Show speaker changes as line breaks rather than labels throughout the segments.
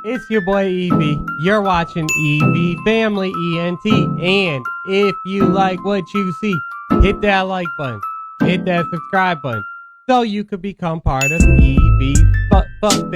It's your boy Evie. You're watching EV Family ENT. And if you like what you see, hit that like button. Hit that subscribe button so you could become part of EV's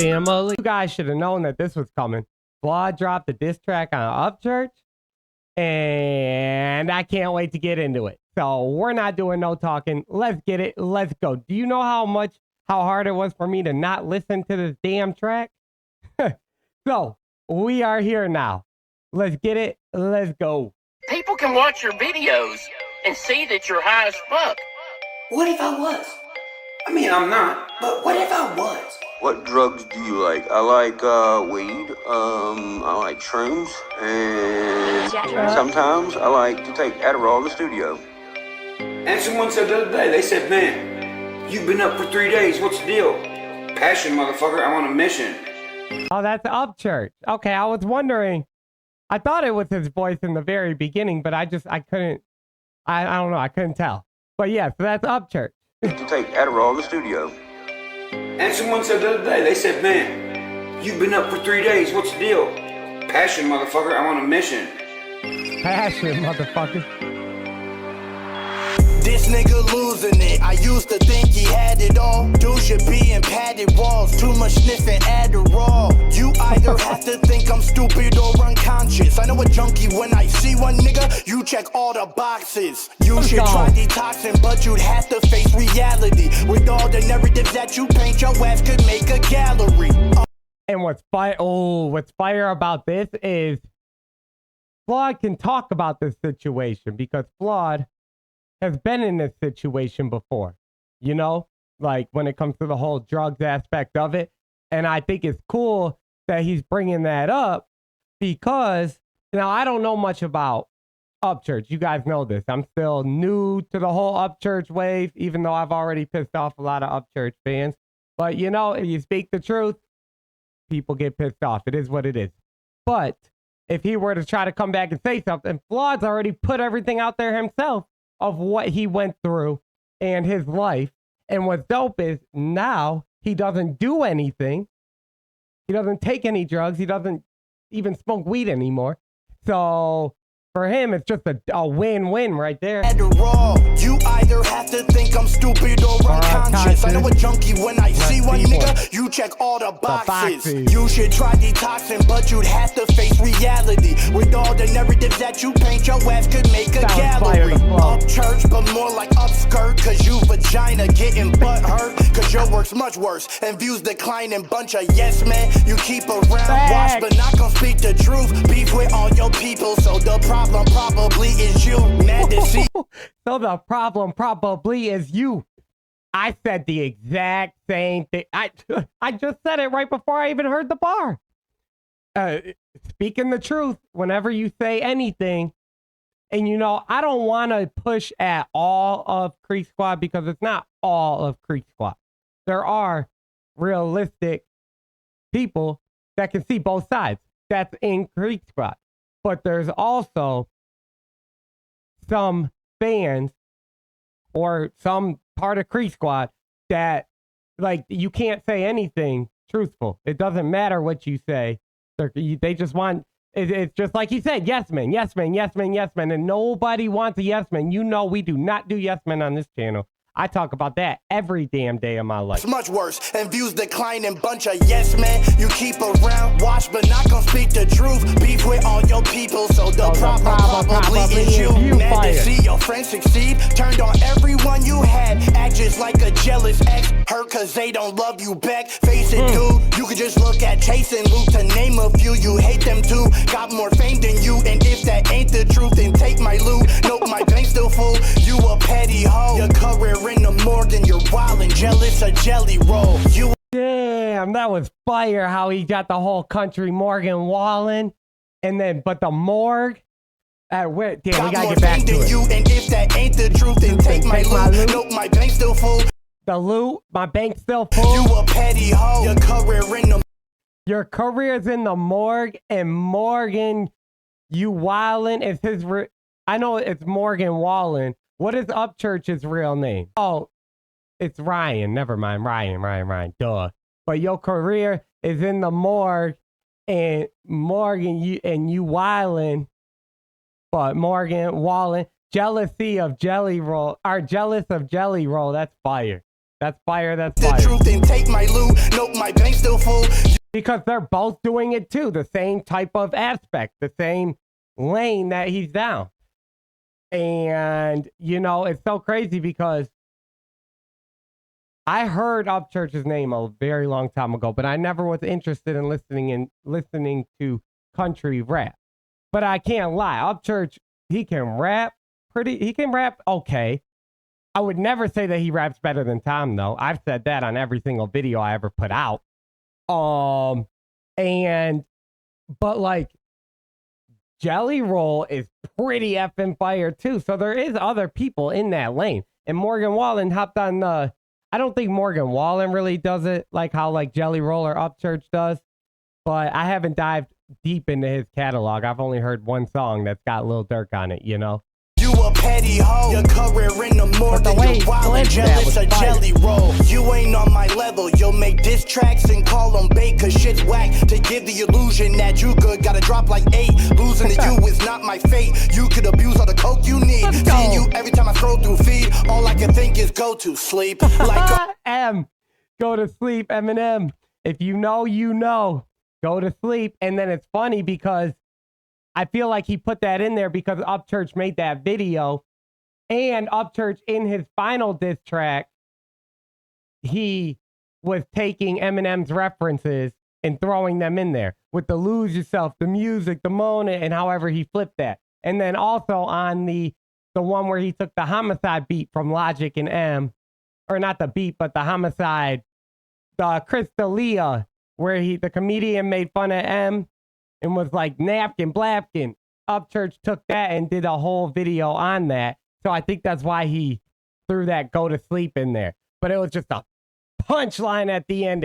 family. You guys should have known that this was coming. FLAWD dropped a diss track on Upchurch, and I can't wait to get into it. So we're not doing no talking. Let's get it. Let's go. Do you know how hard it was for me to not listen to this damn track? So we are here now. Let's get it. Let's go.
People can watch your videos and see that you're high as fuck.
What if I was? I mean, I'm not, but what if I was?
What drugs do you like? I like weed, I like shrooms, and sometimes I like to take Adderall in the studio.
And someone said the other day, they said, man, you've been up for 3 days, what's the deal? Passion, motherfucker, I'm on a mission.
Oh, that's Upchurch. Okay, I was wondering. I thought it was his voice in the very beginning, but I couldn't, I don't know, I couldn't tell. But yeah, so that's Upchurch.
To take Adderall in the studio.
And someone said the other day, they said, man, you've been up for 3 days, what's the deal? Passion, motherfucker, I'm on a mission.
Passion, motherfucker.
This nigga losing it. I used to think he had it all. Dude should be in padded walls. Too much sniffing Adderall. You either have to think I'm stupid or unconscious. I know a junkie when I see one nigga. You check all the boxes. You should try detoxing, but you'd have to face reality. With all the narratives that you paint, your ass could make a gallery.
And what's fire about this is FLAWD can talk about this situation because FLAWD has been in this situation before, you know, like when it comes to the whole drugs aspect of it. And I think it's cool that he's bringing that up because, now, I don't know much about Upchurch. You guys know this. I'm still new to the whole Upchurch wave, even though I've already pissed off a lot of Upchurch fans. But, you know, if you speak the truth, people get pissed off. It is what it is. But if he were to try to come back and say something, FLAWD's already put everything out there himself of what he went through and his life. And what's dope is now he doesn't do anything. He doesn't take any drugs. He doesn't even smoke weed anymore. So for him, it's just a win-win right there.
Adderall. You either have to think I'm stupid or unconscious. I know a junkie when I see one nigga. You check all the boxes. You should try detoxing, but you'd have to face reality. With all the narratives that you paint, your ass could make a gallery. Upchurch, but more like upskirt, cause you vagina getting butt hurt. Cause your work's much worse, and views declining. Bunch of yes men you keep around. Watch, but not gonna speak the truth. Beef with all your people, so the problem probably is you. Mad to see.
So the problem probably is you. I said the exact same thing. I just said it right before I even heard the bar. Speaking the truth, whenever you say anything, and you know, I don't want to push at all of Creek Squad because it's not all of Creek Squad. There are realistic people that can see both sides. That's in Creek Squad. But there's also some fans or some part of Creek Squad that, like, you can't say anything truthful. It doesn't matter what you say. They just want, it's just like he said, yes men, yes men, yes men, yes men. And nobody wants a yes man. You know we do not do yes men on this channel. I talk about that every damn day of my life.
It's much worse, and views declining. Bunch of yes men you keep around. Watch, but not gonna speak the truth. Beef with all your people, so the problem probably is you. Mad to see your friends succeed. Turned on everyone you had. Act just like a jealous ex. Hurt cause they don't love you back. Face it, dude. You could just look at Chase and Luke to name a few. You hate them too. Got more fame than you, and if that ain't the truth, then take my loot. Nope, my bank's still full. You a petty hoe. Your career in the morgue, you're wild and jealous, a jelly roll. You
damn, that was fire how he got the whole country Morgan Wallen. And then, but the morgue, damn, we gotta get back to it.
You, and if that ain't the truth, then take my loot. Nope, my bank's still full.
The loot, my bank's still full.
You a petty hoe.
Your career's in the morgue, and Morgan, you wildin' is his. I know it's Morgan Wallen. What is Upchurch's real name? Oh, it's Ryan. Never mind. Ryan. Duh. But your career is in the morgue And Morgan, you wildin', but Morgan wildin', jealousy of Jelly Roll, are jealous of Jelly Roll. That's fire. That's fire. That's fire.
The truth and take my loot. Nope, my bank's still full.
Because they're both doing it too. The same type of aspect, the same lane that he's down. And, you know, it's so crazy because I heard Upchurch's name a very long time ago, but I never was interested in listening to country rap. But I can't lie. Upchurch, he can rap okay. I would never say that he raps better than Tom, though. I've said that on every single video I ever put out. But like, Jelly Roll is pretty effing fire too. So there is other people in that lane. And Morgan Wallen hopped on I don't think Morgan Wallen really does it like how like Jelly Roll or Upchurch does. But I haven't dived deep into his catalog. I've only heard one song that's got Lil Durk on it, you know?
You a petty hoe. Your career in the morning. You're wild and jealous of Jelly Roll. You ain't on my level. You'll make diss tracks and call them bait cause shit's whack. To give the illusion that you good, gotta drop like 8. Losing to you is not my fate. You could abuse all the coke you need. Seeing you every time I scroll through feed. All I can think is go to sleep. Like
go to sleep, Eminem. If you know, you know. Go to sleep. And then it's funny because I feel like he put that in there because Upchurch made that video, and Upchurch in his final diss track, he was taking Eminem's references and throwing them in there with the Lose Yourself, the music, the moment, and however he flipped that. And then also on the one where he took the Homicide beat from Logic and M, or not the beat, but the Homicide, the Crystalia, where the comedian made fun of M and was like napkin, blapkin. Upchurch took that and did a whole video on that. So I think that's why he threw that go to sleep in there. But it was just a punchline at the end.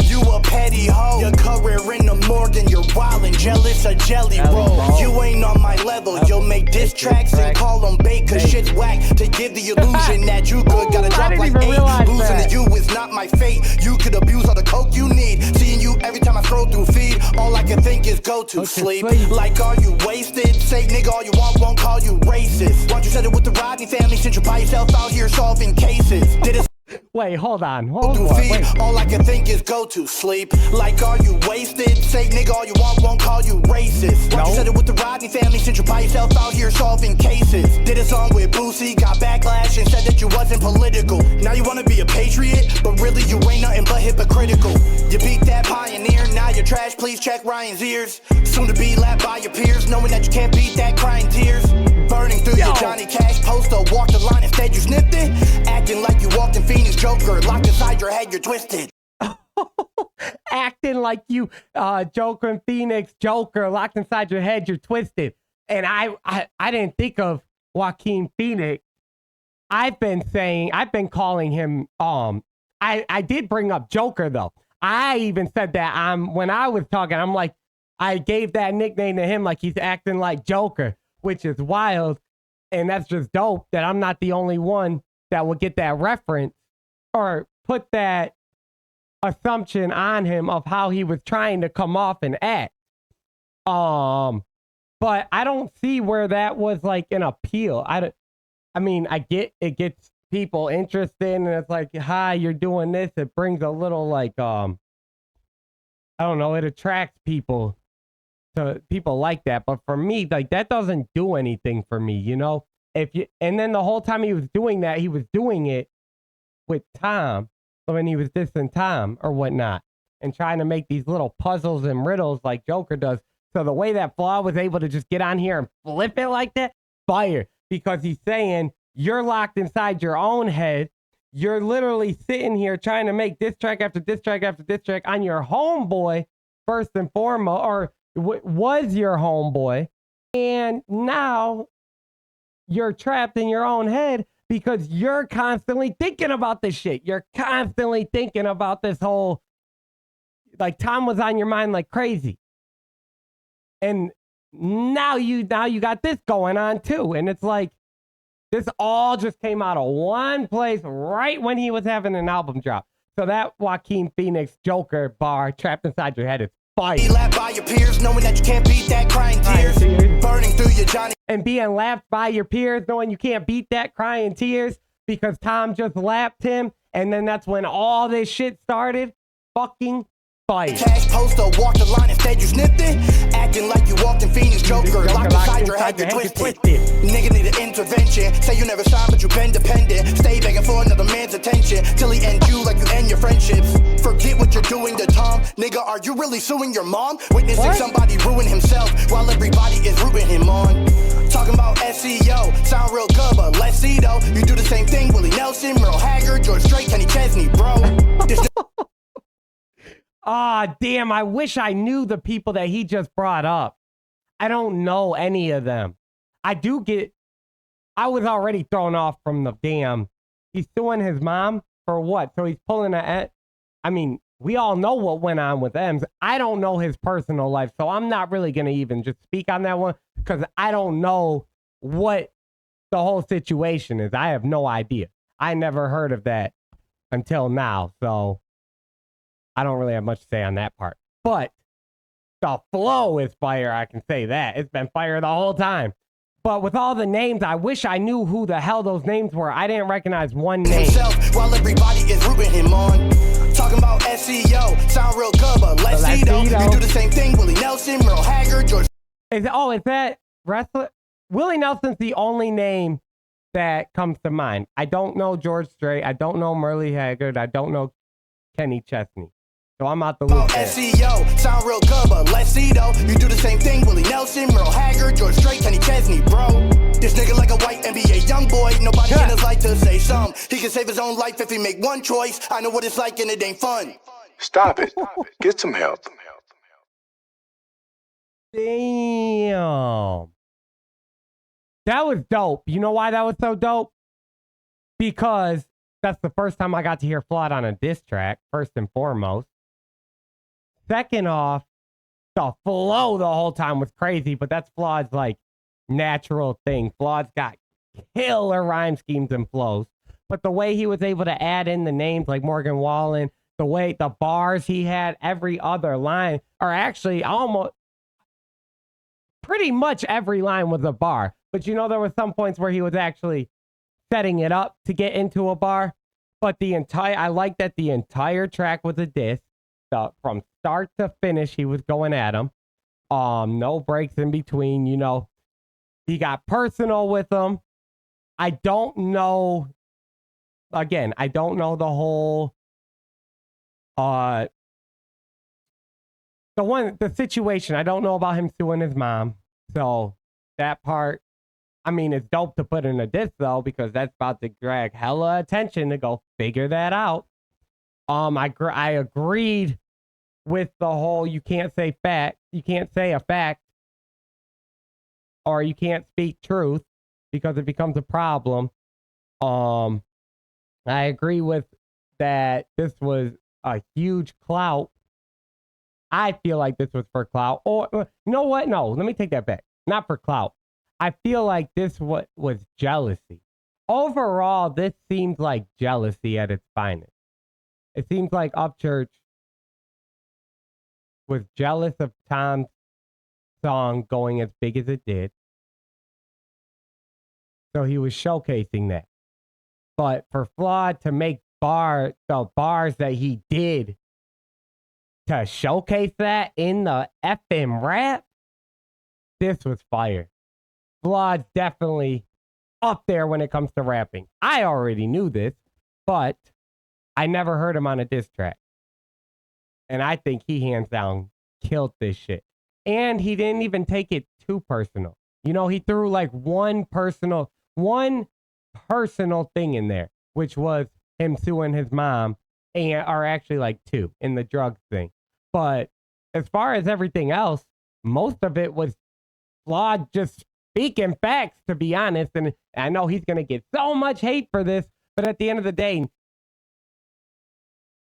You a petty hoe. Your career in the morning. You're wild and jealous of Jelly Roll. You ain't on my level. You'll make diss tracks and call them bait cause shit's whack. To give the illusion that you good, gotta drop like 8. Losing to you is not my fate. You could abuse all the coke you need. Seeing you every time I scroll through feed. All I can think is go to sleep. Like, are you wasted? Say nigga all you want, won't call you racist. Once you said it with the Rodney family, since you're by yourself out here solving cases. Did it
Wait, hold on.
Wait. All I can think is go to sleep. Like, are you wasted? Say nigga all you want, won't call you racist. Once you said it with the Rodney family, since you're by yourself out here solving cases. Did a song with Boosie, got backlash and said that you wasn't political. Now you wanna be a patriot, but really you ain't nothing but hypocritical. You beat that pioneer, now you're trash, please check Ryan's ears. Soon to be lapped by your peers, knowing that you can't beat that crying tears. Burning through your Johnny Cash poster, walk the line, instead you snipped it. Acting like you walked in Phoenix Joker, locked inside your head, you're twisted.
Acting like you Joker and Phoenix Joker, locked inside your head, you're twisted. And I didn't think of Joaquin Phoenix. I've been calling him I did bring up Joker though. I even said that when I was talking, I'm like, I gave that nickname to him like he's acting like Joker, which is wild. And that's just dope that I'm not the only one that will get that reference or put that assumption on him of how he was trying to come off and act. But I don't see where that was like an appeal. I mean, I get it gets people interested and it's like, hi, you're doing this. It brings a little like, I don't know, it attracts people to people like that. But for me, like that doesn't do anything for me, you know? And then the whole time he was doing that, he was doing it with Tom. So when he was dissing Tom or whatnot and trying to make these little puzzles and riddles like Joker does. So the way that FLAW was able to just get on here and flip it like that, fire. Because he's saying you're locked inside your own head. You're literally sitting here trying to make diss track after diss track after diss track on your homeboy, first and foremost, or was your homeboy. And now you're trapped in your own head because you're constantly thinking about this shit. You're constantly thinking about this whole, like Tom was on your mind like crazy. And now you got this going on too. And it's like, this all just came out of one place right when he was having an album drop. So that Joaquin Phoenix Joker bar, trapped inside your head, is fire.
Be laughed by your peers, knowing that you can't beat that crying tears. Burning through your Johnny.
And being laughed by your peers, knowing you can't beat that crying tears because Tom just lapped him. And then that's when all this shit started. Fucking fire.
Cash poster, walk the line, instead you snipped it. Acting like you walked in Phoenix Joker, locked inside your head, you twisted. Nigga need an intervention. Say you never shine, but you been dependent. Stay begging for another man's attention till he end you like you end your friendships. Forget what you're doing to Tom. Nigga, are you really suing your mom? Witnessing somebody ruin himself while everybody is rooting him on. Talking about SEO, sound real good, but let's see though. You do the same thing, Willie Nelson, Merle Haggard, George Strait, Kenny Chesney, bro.
Ah, damn, I wish I knew the people that he just brought up. I don't know any of them. I was already thrown off from the damn, he's suing his mom for what? So he's pulling I mean, we all know what went on with M's. I don't know his personal life, so I'm not really going to even just speak on that one because I don't know what the whole situation is. I have no idea. I never heard of that until now, so I don't really have much to say on that part. But the flow is fire, I can say that. It's been fire the whole time. But with all the names, I wish I knew who the hell those names were. I didn't recognize one name.
While everybody is rooting him on. Talking about SEO, sound real good, but let's see though. You do the same thing, Willie Nelson, Merle Haggard, George.
Is that wrestler? Willie Nelson's the only name that comes to mind. I don't know George Strait. I don't know Merle Haggard. I don't know Kenny Chesney. So I'm out the loop there.
SEO, sound real good, but let's see though. You do the same thing, Willie Nelson, Merle Haggard, George Strait, Kenny Chesney, bro. This nigga like a white NBA young boy. Nobody in his life to say some. He can save his own life if he make one choice. I know what it's like and it ain't fun.
Stop it. Get some help.
Damn. That was dope. You know why that was so dope? Because that's the first time I got to hear FLAWD on a diss track, first and foremost. Second off, the flow the whole time was crazy, but that's FLAWD's like natural thing. FLAWD's got killer rhyme schemes and flows. But the way he was able to add in the names like Morgan Wallen, the way the bars he had, every other line, or actually almost pretty much every line was a bar. But you know, there were some points where he was actually setting it up to get into a bar. But I like that the entire track was a diss. From start to finish, he was going at him. No breaks in between, you know. He got personal with them. I don't know. Again, I don't know the whole the situation. I don't know about him suing his mom. So that part, I mean, it's dope to put in a diss though, because that's about to drag hella attention to go figure that out. I agreed with the whole you can't say a fact, or you can't speak truth because it becomes a problem. I agree with that. This was a huge clout. I feel like this was for clout. Or you know what? No, let me take that back. Not for clout. I feel like this was jealousy. Overall, this seems like jealousy at its finest. It seems like Upchurch was jealous of Tom's song going as big as it did. So he was showcasing that. But for FLAWD to make the bars that he did to showcase that in the FM rap, this was fire. FLAWD's definitely up there when it comes to rapping. I already knew this, but I never heard him on a diss track. And I think he hands down killed this shit. And he didn't even take it too personal. You know, he threw like one personal thing in there, which was him suing his mom, or actually like two in the drugs thing. But as far as everything else, most of it was FLAWD just speaking facts, to be honest. And I know he's going to get so much hate for this, but at the end of the day,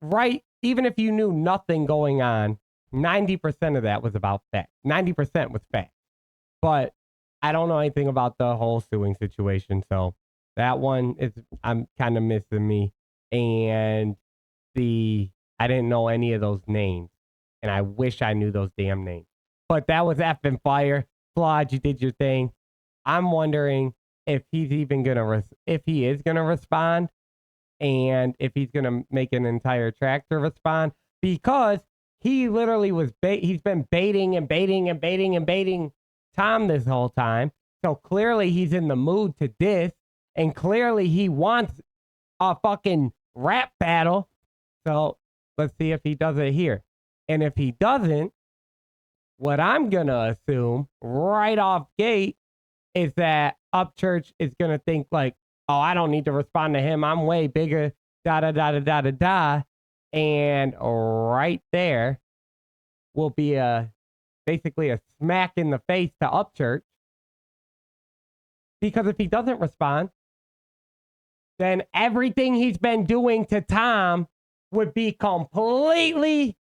right, even if you knew nothing going on, 90% of that was about facts. 90% was facts. But I don't know anything about the whole suing situation, so that one I'm kind of missing me. And I didn't know any of those names. and I wish I knew those damn names. But that was effing fire. Flawd, you did your thing. I'm wondering if he's even gonna if he is gonna respond, and if he's gonna make an entire track to respond, because he literally was he's been baiting Tom this whole time. So clearly he's in the mood to diss, and clearly he wants a fucking rap battle. So let's see if he does it here. And if he doesn't, what I'm gonna assume right off gate is that Upchurch is gonna think like, oh, I don't need to respond to him. I'm way bigger, da. And right there will be basically a smack in the face to Upchurch. Because if he doesn't respond, then everything he's been doing to Tom would be completely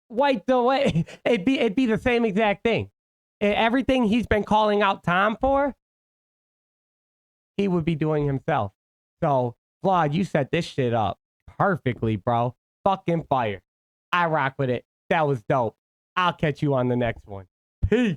wiped away. It'd be the same exact thing. Everything he's been calling out Tom for, he would be doing himself. So, Flawd, you set this shit up perfectly, bro. Fucking fire. I rock with it. That was dope. I'll catch you on the next one. Peace.